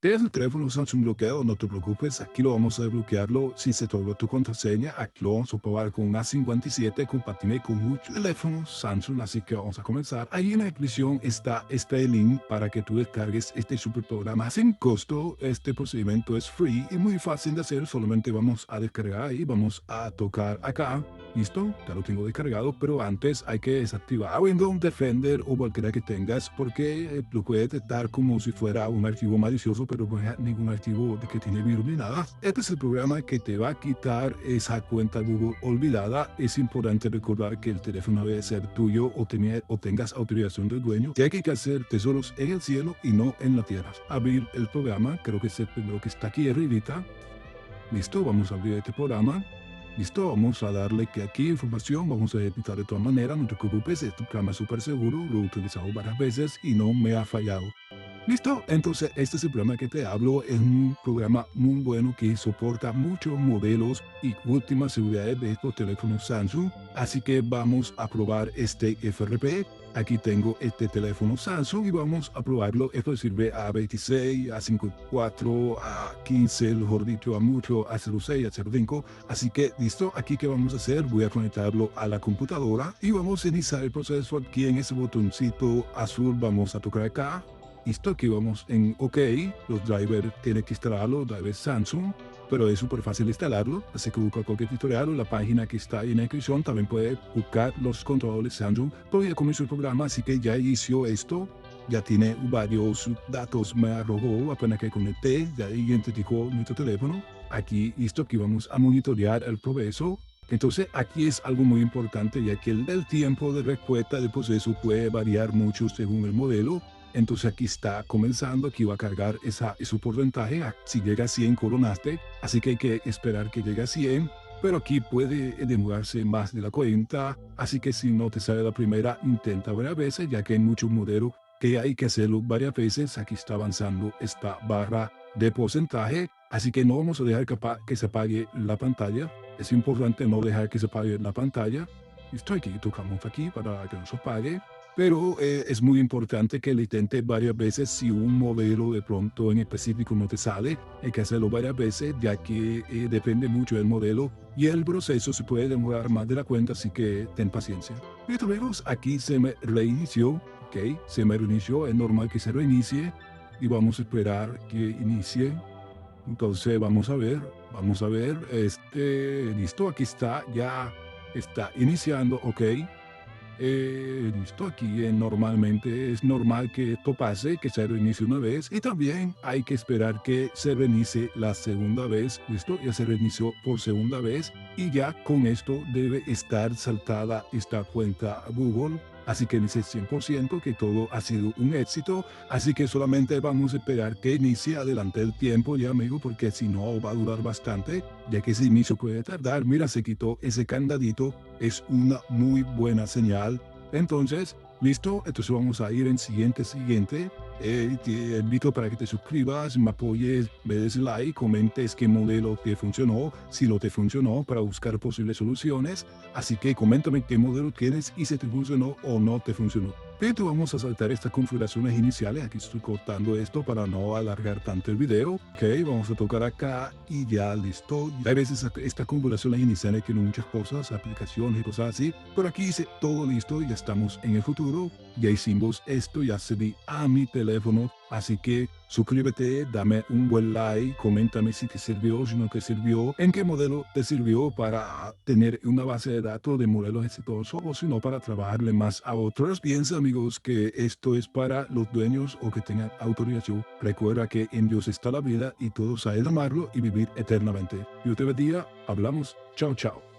¿Tienes el teléfono Samsung bloqueado? No te preocupes, aquí lo vamos a desbloquearlo. Si se te olvidó tu contraseña, aquí lo vamos a probar con una 57 compatible con muchos teléfonos Samsung, así que vamos a comenzar. Ahí en la descripción está este link para que tú descargues este super programa sin costo. Este procedimiento es free y muy fácil de hacer, solamente vamos a descargar ahí, vamos a tocar acá. Listo, ya lo tengo descargado, pero antes hay que desactivar Windows Defender o cualquiera que tengas porque lo puede detectar como si fuera un archivo malicioso, pero no es ningún archivo de que tiene virus ni nada. Este es el programa que te va a quitar esa cuenta Google olvidada. Es importante recordar que el teléfono debe ser tuyo o tengas autorización del dueño. Que hay que hacer tesoros en el cielo y no en la tierra. Abrir el programa, creo que es el primero que está aquí arribita. Listo, vamos a abrir este programa. Listo, vamos a darle que aquí información, vamos a editar de todas maneras, no te preocupes, este programa es súper seguro, lo he utilizado varias veces y no me ha fallado. Listo, entonces este es el programa que te hablo, es un programa muy bueno que soporta muchos modelos y últimas seguridades de estos teléfonos Samsung, así que vamos a probar este FRP. Aquí tengo este teléfono Samsung y vamos a probarlo. Esto sirve a 26, a 54, a 15, mejor dicho, a mucho, a 06, a 05. Así que listo, aquí que vamos a hacer, voy a conectarlo a la computadora y vamos a iniciar el proceso aquí en ese botoncito azul. Vamos a tocar acá. Listo, aquí vamos en OK. Los drivers tienen que instalarlo, drivers Samsung, pero es súper fácil instalarlo. Así que busca cualquier tutorial o la página que está ahí en la descripción. También puede buscar los controles Samsung. Pero ya comenzó el programa, así que ya inició esto. Ya tiene varios datos, me arrojó apenas que conecté. Ya identificó nuestro teléfono. Aquí, listo, aquí vamos a monitorear el progreso. Entonces aquí es algo muy importante, ya que el tiempo de respuesta del proceso puede variar mucho según el modelo. Entonces aquí está comenzando, aquí va a cargar ese porcentaje. Si llega a 100 coronaste, así que hay que esperar que llegue a 100. Pero aquí puede demorarse más de la cuenta, así que si no te sale la primera, intenta varias veces, ya que hay muchos modelos que hay que hacerlo varias veces. Aquí está avanzando esta barra de porcentaje, así que no vamos a dejar que se apague la pantalla. Es importante no dejar que se apague la pantalla. Listo, aquí tocamos aquí para que no se apague. Pero es muy importante que lo intente varias veces. Si un modelo de pronto en específico no te sale, hay que hacerlo varias veces, ya que depende mucho del modelo y el proceso se puede demorar más de la cuenta, así que ten paciencia. Listo amigos, aquí se me reinició, ok, se me reinició, es normal que se reinicie y vamos a esperar que inicie. Entonces vamos a ver, listo, aquí está, ya está iniciando, ok. Listo, aquí normalmente es normal que esto pase, que se reinicie una vez y también hay que esperar que se reinicie la segunda vez. Listo, ya se reinició por segunda vez y ya con esto debe estar saltada esta cuenta Google. Así que dice 100% que todo ha sido un éxito. Así que solamente vamos a esperar que inicie adelante el tiempo ya, amigo, porque si no va a durar bastante, ya que ese inicio puede tardar. Mira, se quitó ese candadito. Es una muy buena señal. Entonces, listo. Entonces vamos a ir en siguiente. Te invito para que te suscribas, me apoyes, me des like, comentes qué modelo te funcionó, si lo te funcionó, para buscar posibles soluciones. Así que coméntame qué modelo tienes y si te funcionó o no te funcionó. Pero vamos a saltar estas configuraciones iniciales. Aquí estoy cortando esto para no alargar tanto el video. Ok, vamos a tocar acá y ya listo. A veces estas configuraciones iniciales tienen muchas cosas, aplicaciones y cosas así. Pero aquí dice todo listo, ya estamos en el futuro. Ya hicimos esto, ya accedí a mi teléfono. Así que suscríbete, dame un buen like, coméntame si te sirvió, si no te sirvió, en qué modelo te sirvió para tener una base de datos de modelos exitosos o si no para trabajarle más a otros. Piensa amigos que esto es para los dueños o que tengan autorización. Recuerda que en Dios está la vida y todos saben amarlo y vivir eternamente. Dios te bendiga, hablamos, chao chao.